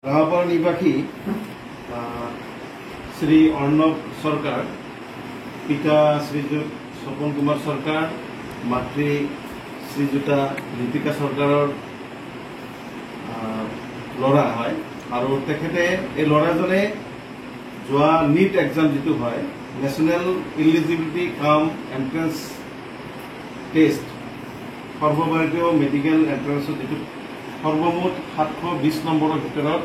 ৰাঙাপাড়া নিবাসী শ্ৰী অৰ্ণব সৰকাৰ, পিতা শ্ৰীযুত স্বপন কুমাৰ সৰকাৰ, মাতৃ শ্ৰীযুতা লিপিকা সৰকাৰৰ ল'ৰা হয়। আৰু তেখেতে এই ল'ৰাজনে যোৱা নিট এক্সাম যিটো হয়, নেশ্যনেল ইলিজিবিলিটি কাম এণ্ট্ৰেন্স টেষ্ট, সৰ্বভাৰতীয় মেডিকেল এণ্ট্ৰেন্সৰ যিটো সৰ্বমুঠ 720 নম্বৰৰ ভিতৰত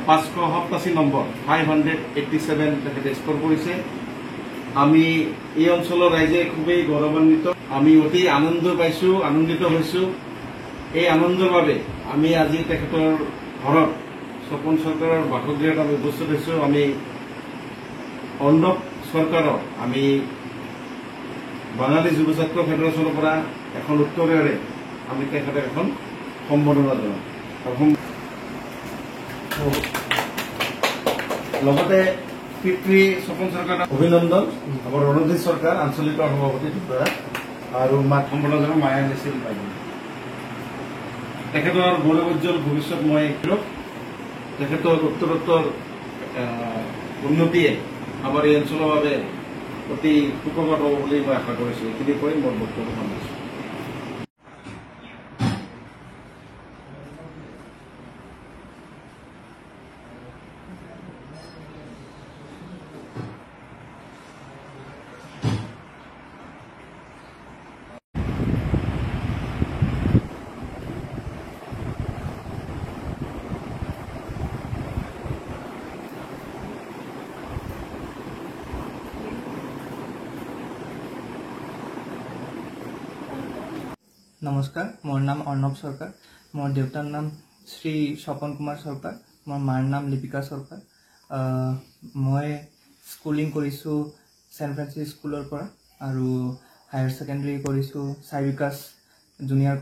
587 নম্বৰ 587 তেখেতে স্ক'ৰ কৰিছে। আমি এই অঞ্চলৰ ৰাইজে খুবেই গৌৰৱান্বিত, আমি অতি আনন্দিত হৈছোঁ। এই আনন্দৰ বাবে আমি আজি তেখেতৰ ঘৰত স্বপন চৰকাৰৰ বাসগৃহত আমি উপস্থিত হৈছোঁ। আমি অৰ্ণব চৰকাৰক আমি বাঙালী যুৱ ছাত্ৰ ফেডাৰেশ্যনৰ পৰা এখন উত্তৰেৰে আমি তেখেতক এখন সম্বৰ্ধনা জনাম। লগতে পিতৃ স্বপন চৰকাৰক অভিনন্দন। আমাৰ ৰণজিৎ চৰকাৰ আঞ্চলিক সভাপতি দ্বাৰা আৰু সম্বৰ্ধনা জনাম মায়া নেছিল বাইদেউ। তেখেতৰ গৌৰৱোজ্জ্বল ভৱিষ্যত মই তেখেতৰ উত্তৰোত্তৰ উন্নতিয়ে আমাৰ এই অঞ্চলৰ বাবে অতি সুখকৰ হ'ব বুলি মই আশা কৰিছোঁ। এইখিনি কৈ মোৰ বক্তব্য সামৰিছোঁ। নমস্কাৰ, মোৰ নাম অৰ্ণৱ চৰকাৰ। মোৰ দেউতাৰ নাম শ্ৰী স্বপন কুমাৰ চৰকাৰ, মোৰ মাৰ নাম লিপিকা চৰকাৰ। মই স্কুলিং কৰিছোঁ ছেণ্ট ফ্ৰেন্সিছ স্কুলৰ পৰা আৰু হায়াৰ ছেকেণ্ডেৰী কৰিছোঁ চাই বিকাশ জুনিয়ৰ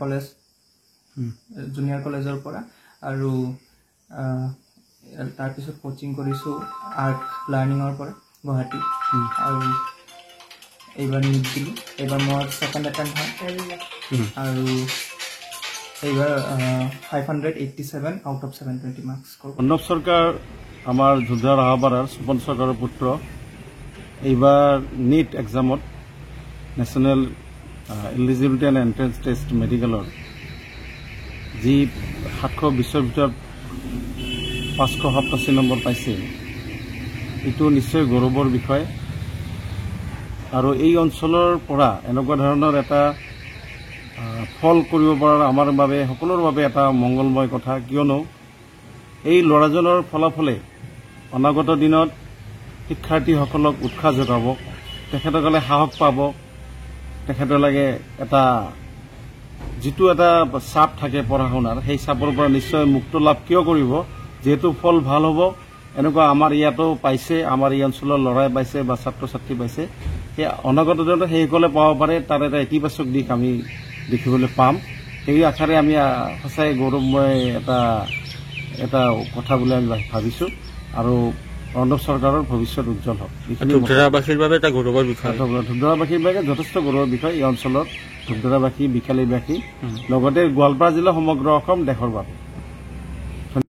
কলেজৰ পৰা আৰু তাৰপিছত কোচিং কৰিছোঁ আৰ্ট লাৰ্ণিঙৰ পৰা গুৱাহাটী আৰু এইবাৰ নিট দিলোঁ। এইবাৰ মোৰ ছেকেণ্ড এটেম্প হয় আৰু এইবাৰ 587 out of 720 marks score. Arnab Sarkar আমাৰ ঝুদ্ৰা ৰাঙাপাৰাৰ স্বপন চৰকাৰৰ পুত্ৰ। এইবাৰ নিট এক্সামত national eligibility and entrance test মেডিকেলৰ যি 720ৰ ভিতৰত 587 নম্বৰ পাইছে, এইটো নিশ্চয় গৌৰৱৰ বিষয়। আৰু এই অঞ্চলৰ পৰা এনেকুৱা ধৰণৰ এটা ফল কৰিব পৰা আমাৰ বাবে সকলোৰ বাবে এটা মংগলময় কথা, কিয়নো এই ল'ৰাজনৰ ফলাফলে অনাগত দিনত শিক্ষাৰ্থীসকলক উৎসাহ যোগাব, তেখেতসকলে সাহস পাব, তেখেতসকলে যিটো এটা চাপ থাকে পঢ়া শুনাৰ, সেই চাপৰ পৰা নিশ্চয় মুক্ত লাভ কিয় কৰিব, যিহেতু ফল ভাল হ'ব। এনেকুৱা আমাৰ ইয়াতো পাইছে, আমাৰ এই অঞ্চলৰ ল'ৰাই পাইছে বা ছাত্ৰ ছাত্ৰী পাইছে। সেই অনাগত দিনত সেইসকলে পাব পাৰে, তাৰ এটা ইতিবাচক দিশ আমি দেখিবলৈ পাম। সেই আশাৰে আমি সঁচাই গৌৰৱময় এটা কথা বুলি আমি ভাবিছোঁ আৰু অৰ্ণৱ চৰকাৰৰ ভৱিষ্যত উজ্জ্বল হওক। ধূপধাৰাবাসীৰ বাবে এটা গৌৰৱৰ বিষয়, ধূপধাৰাবাসীৰ বাবে যথেষ্ট গৌৰৱৰ বিষয়। এই অঞ্চলত ধূপধাৰাবাসী, বিশালীবাসী, লগতে গোৱালপাৰা জিলা, সমগ্ৰ অসম, দেশৰ বাবে।